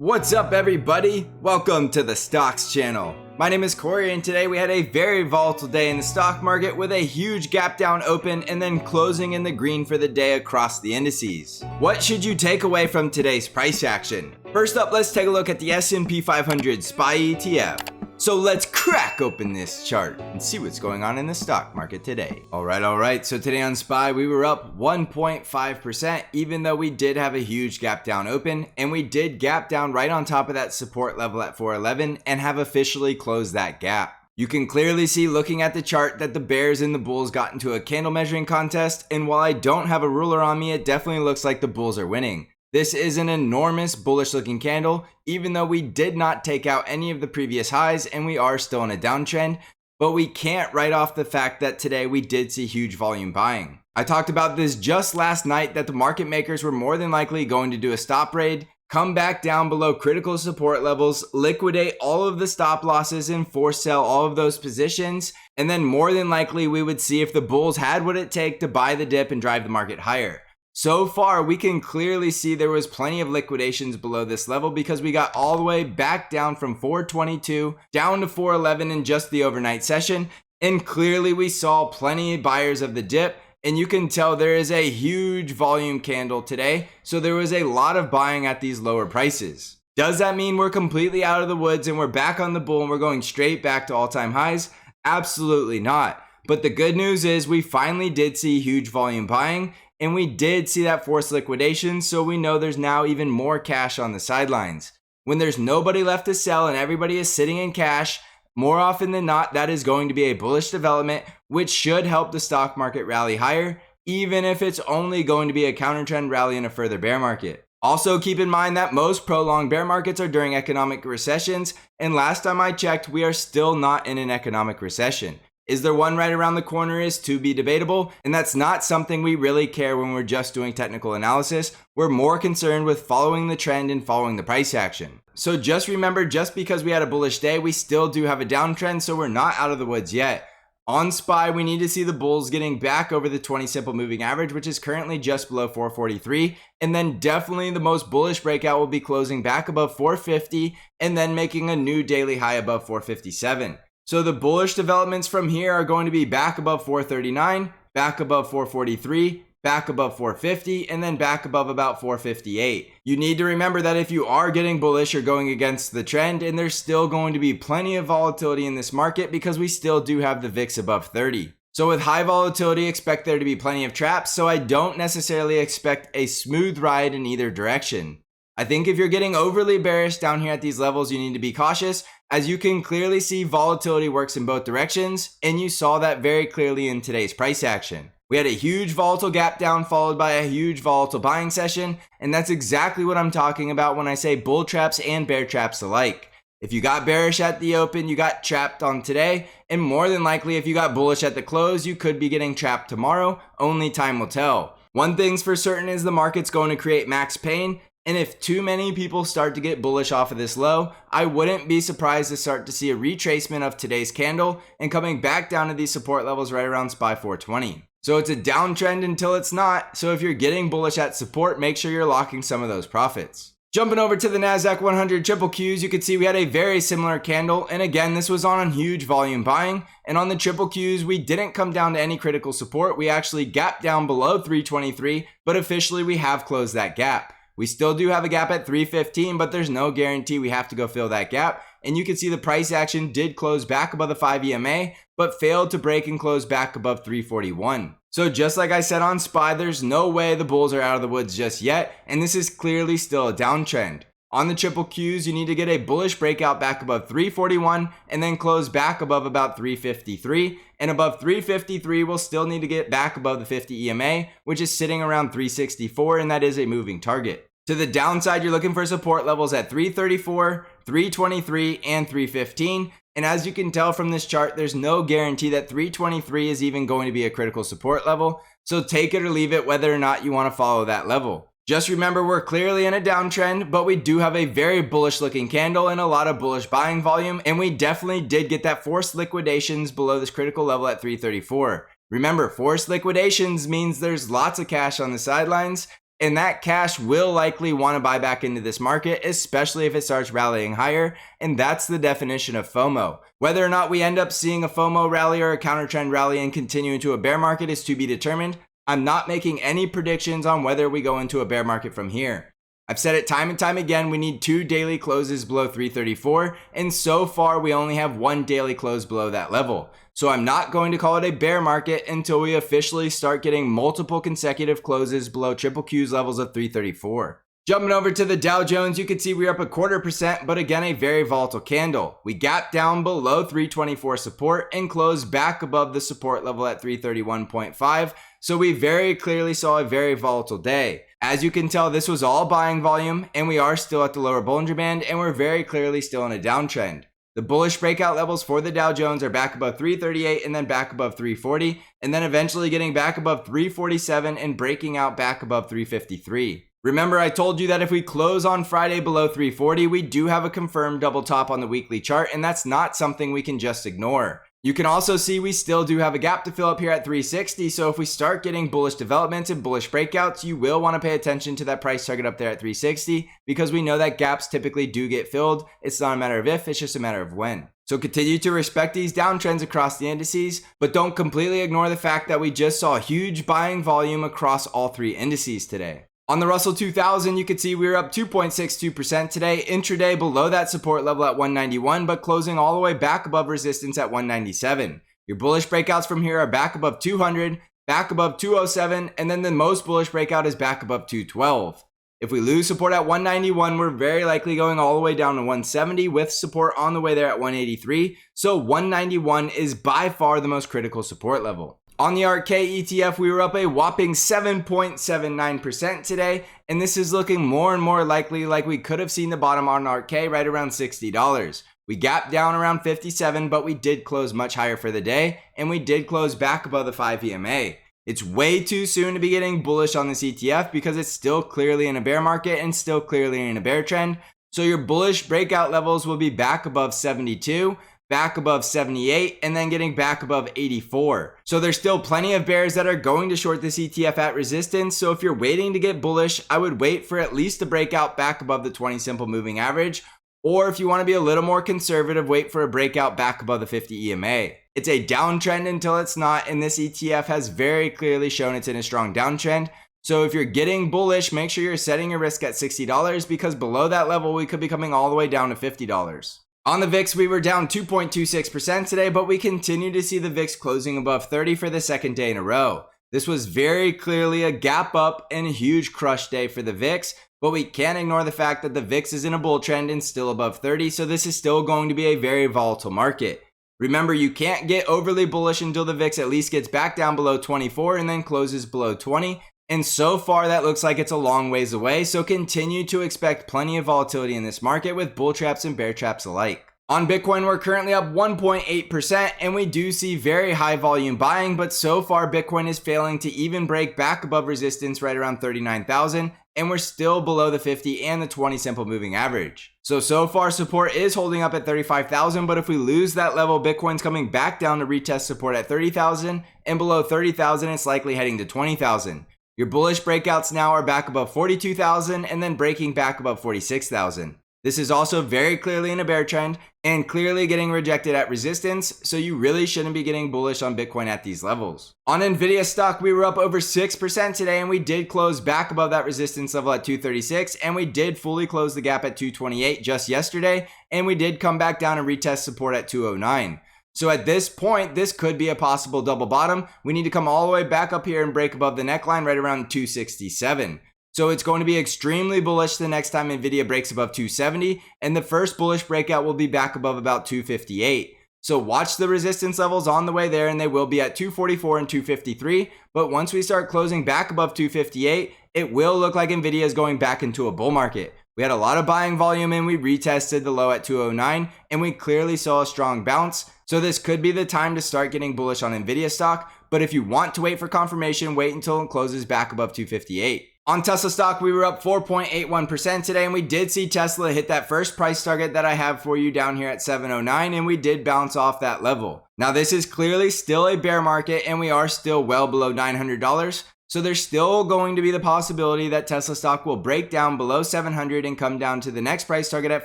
What's up, everybody? Welcome to the Stocks channel. My name is Corey, and today we had a very volatile day in the stock market with a huge gap down open and then closing in the green for the day across the indices. What should you take away from today's price action? First up, let's take a look at the S&P 500 SPY ETF. So let's crack open this chart and see what's going on in the stock market today. All right. So today on SPY, we were up 1.5%, even though we did have a huge gap down open, and we did gap down right on top of that support level at 411 and have officially closed that gap. You can clearly see looking at the chart that the bears and the bulls got into a candle measuring contest, and while I don't have a ruler on me, it definitely looks like the bulls are winning. This is an enormous bullish looking candle, even though we did not take out any of the previous highs and we are still in a downtrend, but we can't write off the fact that today we did see huge volume buying. I talked about this just last night that the market makers were more than likely going to do a stop raid, come back down below critical support levels, liquidate all of the stop losses and force sell all of those positions, and then more than likely we would see if the bulls had what it take to buy the dip and drive the market higher. So far, we can clearly see there was plenty of liquidations below this level because we got all the way back down from 422 down to 411 in just the overnight session. And clearly we saw plenty of buyers of the dip, and you can tell there is a huge volume candle today. So there was a lot of buying at these lower prices. Does that mean we're completely out of the woods and we're back on the bull and we're going straight back to all-time highs? Absolutely not. But the good news is we finally did see huge volume buying, and we did see that forced liquidation, so we know there's now even more cash on the sidelines. When there's nobody left to sell and everybody is sitting in cash, more often than not, that is going to be a bullish development, which should help the stock market rally higher, even if it's only going to be a counter trend rally in a further bear market. Also, keep in mind that most prolonged bear markets are during economic recessions, and last time I checked, we are still not in an economic recession. Is there one right around the corner is to be debatable, and that's not something we really care when we're just doing technical analysis. We're more concerned with following the trend and following the price action. So just remember, just because we had a bullish day, we still do have a downtrend, so we're not out of the woods yet. On SPY, we need to see the bulls getting back over the 20 simple moving average, which is currently just below 443, and then definitely the most bullish breakout will be closing back above 450 and then making a new daily high above 457. So the bullish developments from here are going to be back above 439, back above 443, back above 450, and then back above about 458. You need to remember that if you are getting bullish, you're going against the trend, and there's still going to be plenty of volatility in this market because we still do have the VIX above 30. So with high volatility, expect there to be plenty of traps, so I don't necessarily expect a smooth ride in either direction. I think if you're getting overly bearish down here at these levels, you need to be cautious, as you can clearly see volatility works in both directions, and you saw that very clearly in today's price action. We had a huge volatile gap down followed by a huge volatile buying session, and that's exactly what I'm talking about when I say bull traps and bear traps alike. If you got bearish at the open, you got trapped on today, and more than likely if you got bullish at the close, you could be getting trapped tomorrow. Only time will tell. One thing's for certain is the market's going to create max pain, and if too many people start to get bullish off of this low, I wouldn't be surprised to start to see a retracement of today's candle and coming back down to these support levels right around SPY 420. So it's a downtrend until it's not, so if you're getting bullish at support, make sure you're locking some of those profits. Jumping over to the NASDAQ 100 triple Qs, you can see we had a very similar candle, and again, this was on huge volume buying, and on the triple Qs, we didn't come down to any critical support. We actually gapped down below 323, but officially we have closed that gap. We still do have a gap at 315, but there's no guarantee we have to go fill that gap. And you can see the price action did close back above the 5 EMA, but failed to break and close back above 341. So just like I said on SPY, there's no way the bulls are out of the woods just yet, and this is clearly still a downtrend. On the triple Qs, you need to get a bullish breakout back above 341 and then close back above about 353. And above 353, we'll still need to get back above the 50 EMA, which is sitting around 364, and that is a moving target. To the downside, you're looking for support levels at 334, 323, and 315. And as you can tell from this chart, there's no guarantee that 323 is even going to be a critical support level. So take it or leave it whether or not you want to follow that level. Just remember, we're clearly in a downtrend, but we do have a very bullish looking candle and a lot of bullish buying volume, and we definitely did get that forced liquidations below this critical level at 334. Remember, forced liquidations means there's lots of cash on the sidelines, and that cash will likely want to buy back into this market, especially if it starts rallying higher, and that's the definition of FOMO. Whether or not we end up seeing a FOMO rally or a counter trend rally and continue into a bear market is to be determined. I'm not making any predictions on whether we go into a bear market from here. I've said it time and time again, we need 2 daily closes below 334, and so far we only have 1 daily close below that level. So I'm not going to call it a bear market until we officially start getting multiple consecutive closes below triple Q's levels of 334. Jumping over to the Dow Jones, you can see we're up 0.25%, but again, a very volatile candle. We gapped down below 324 support and closed back above the support level at 331.5. So we very clearly saw a very volatile day. As you can tell, this was all buying volume, and we are still at the lower Bollinger Band, and we're very clearly still in a downtrend. The bullish breakout levels for the Dow Jones are back above 338 and then back above 340, and then eventually getting back above 347 and breaking out back above 353. Remember, I told you that if we close on Friday below 340, we do have a confirmed double top on the weekly chart, and that's not something we can just ignore. You can also see we still do have a gap to fill up here at 360, so if we start getting bullish developments and bullish breakouts, you will want to pay attention to that price target up there at 360, because we know that gaps typically do get filled. It's not a matter of if, it's just a matter of when. So continue to respect these downtrends across the indices, but don't completely ignore the fact that we just saw huge buying volume across all 3 indices today. On the Russell 2000, you can see we were up 2.62% today, intraday below that support level at 191, but closing all the way back above resistance at 197. Your bullish breakouts from here are back above 200, back above 207, and then the most bullish breakout is back above 212. If we lose support at 191, we're very likely going all the way down to 170 with support on the way there at 183. So 191 is by far the most critical support level. On the ARKK ETF, we were up a whopping 7.79% today, and this is looking more and more likely like we could have seen the bottom on ARKK right around $60. We gapped down around 57, but we did close much higher for the day, and we did close back above the 5 EMA. It's way too soon to be getting bullish on this ETF because it's still clearly in a bear market and still clearly in a bear trend. So your bullish breakout levels will be back above 72, back above 78, and then getting back above 84. So there's still plenty of bears that are going to short this ETF at resistance. So if you're waiting to get bullish, I would wait for at least a breakout back above the 20 simple moving average. Or if you want to be a little more conservative, wait for a breakout back above the 50 EMA. It's a downtrend until it's not, and this ETF has very clearly shown it's in a strong downtrend. So if you're getting bullish, make sure you're setting your risk at $60 because below that level, we could be coming all the way down to $50. On the VIX, we were down 2.26% today, but we continue to see the VIX closing above 30 for the second day in a row. This was very clearly a gap up and a huge crush day for the VIX, but we can't ignore the fact that the VIX is in a bull trend and still above 30, so this is still going to be a very volatile market. Remember, you can't get overly bullish until the VIX at least gets back down below 24 and then closes below 20. And so far, that looks like it's a long ways away, so continue to expect plenty of volatility in this market with bull traps and bear traps alike. On Bitcoin, we're currently up 1.8%, and we do see very high volume buying, but so far, Bitcoin is failing to even break back above resistance right around 39,000, and we're still below the 50 and the 20 simple moving average. So far, support is holding up at 35,000, but if we lose that level, Bitcoin's coming back down to retest support at 30,000, and below 30,000, it's likely heading to 20,000. Your bullish breakouts now are back above 42,000 and then breaking back above 46,000. This is also very clearly in a bear trend and clearly getting rejected at resistance, so you really shouldn't be getting bullish on Bitcoin at these levels. On NVDA stock, we were up over 6% today and we did close back above that resistance level at 236, and we did fully close the gap at 228 just yesterday, and we did come back down and retest support at 209. So at this point, this could be a possible double bottom. We need to come all the way back up here and break above the neckline right around 267. So it's going to be extremely bullish the next time NVIDIA breaks above 270, and the first bullish breakout will be back above about 258. So watch the resistance levels on the way there, and they will be at 244 and 253. But once we start closing back above 258, it will look like NVIDIA is going back into a bull market. We had a lot of buying volume and we retested the low at 209, and we clearly saw a strong bounce. So this could be the time to start getting bullish on NVIDIA stock. But if you want to wait for confirmation, wait until it closes back above 258. On Tesla stock, we were up 4.81% today, and we did see Tesla hit that first price target that I have for you down here at 709, and we did bounce off that level. Now, this is clearly still a bear market, and we are still well below $900. So there's still going to be the possibility that Tesla stock will break down below 700 and come down to the next price target at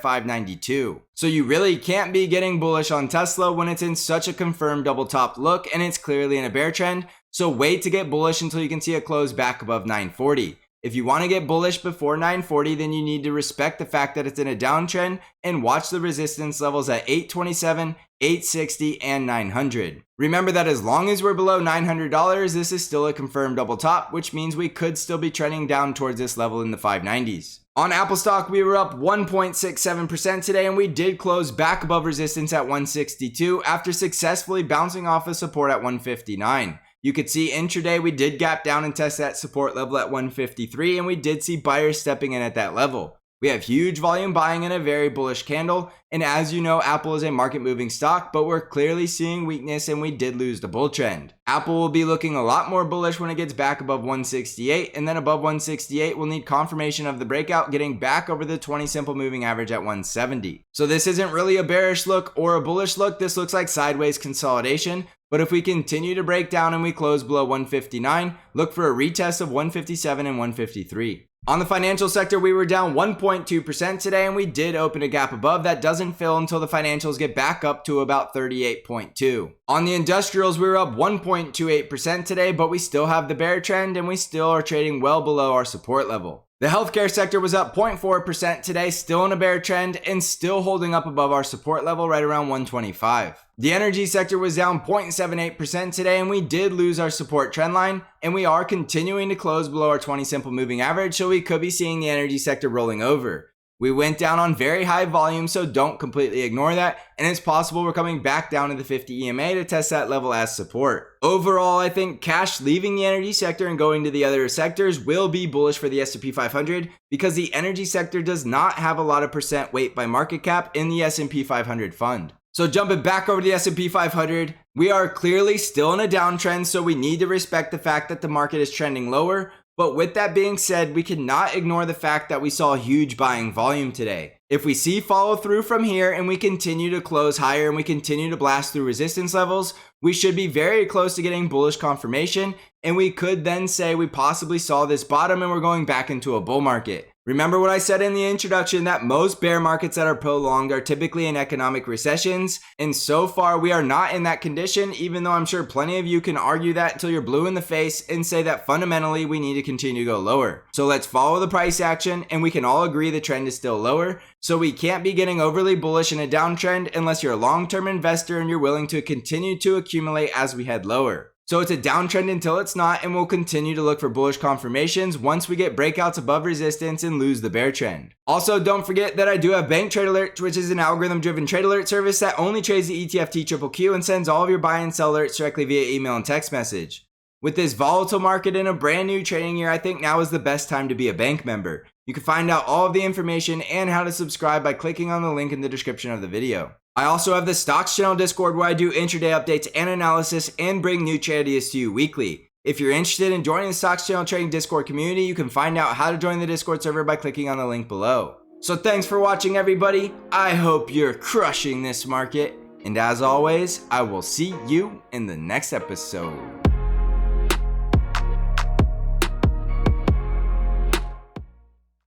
592. So you really can't be getting bullish on Tesla when it's in such a confirmed double top look and it's clearly in a bear trend. So wait to get bullish until you can see a close back above 940. If you want to get bullish before 940, then you need to respect the fact that it's in a downtrend and watch the resistance levels at 827, 860, and 900. Remember that as long as we're below $900, this is still a confirmed double top, which means we could still be trending down towards this level in the 590s. On Apple stock, we were up 1.67% today, and we did close back above resistance at 162 after successfully bouncing off of support at 159. You could see intraday we did gap down and test that support level at 153, and we did see buyers stepping in at that level. We have huge volume buying in a very bullish candle, and as you know, Apple is a market moving stock, but we're clearly seeing weakness and we did lose the bull trend. Apple will be looking a lot more bullish when it gets back above 168, and then above 168 we'll need confirmation of the breakout getting back over the 20 simple moving average at 170. So this isn't really a bearish look or a bullish look, this looks like sideways consolidation. But if we continue to break down and we close below 159, look for a retest of 157 and 153. On the financial sector, we were down 1.2% today, and we did open a gap above that doesn't fill until the financials get back up to about 38.2. On the industrials, we were up 1.28% today, but we still have the bear trend and we still are trading well below our support level. The healthcare sector was up 0.4% today, still in a bear trend and still holding up above our support level right around 125. The energy sector was down 0.78% today, and we did lose our support trend line, and we are continuing to close below our 20 simple moving average, so we could be seeing the energy sector rolling over. We went down on very high volume, so don't completely ignore that, and it's possible we're coming back down to the 50 EMA to test that level as support. Overall, I think cash leaving the energy sector and going to the other sectors will be bullish for the S&P 500 because the energy sector does not have a lot of percent weight by market cap in the S&P 500 fund. So jumping back over to the S&P 500, we are clearly still in a downtrend, so we need to respect the fact that the market is trending lower. But with that being said, we cannot ignore the fact that we saw huge buying volume today. If we see follow through from here and we continue to close higher and we continue to blast through resistance levels, we should be very close to getting bullish confirmation, and we could then say we possibly saw this bottom and we're going back into a bull market. Remember what I said in the introduction that most bear markets that are prolonged are typically in economic recessions, and so far we are not in that condition, even though I'm sure plenty of you can argue that until you're blue in the face and say that fundamentally we need to continue to go lower. So let's follow the price action, and we can all agree the trend is still lower, so we can't be getting overly bullish in a downtrend unless you're a long-term investor and you're willing to continue to accumulate as we head lower. So it's a downtrend until it's not, and we'll continue to look for bullish confirmations once we get breakouts above resistance and lose the bear trend. Also, don't forget that I do have Bank Trade Alert, which is an algorithm-driven trade alert service that only trades the ETF TQQQ and sends all of your buy and sell alerts directly via email and text message. With this volatile market in a brand new trading year, I think now is the best time to be a bank member. You can find out all of the information and how to subscribe by clicking on the link in the description of the video. I also have the Stocks Channel Discord where I do intraday updates and analysis and bring new trade ideas to you weekly. If you're interested in joining the Stocks Channel Trading Discord community, you can find out how to join the Discord server by clicking on the link below. So thanks for watching, everybody. I hope you're crushing this market. And as always, I will see you in the next episode.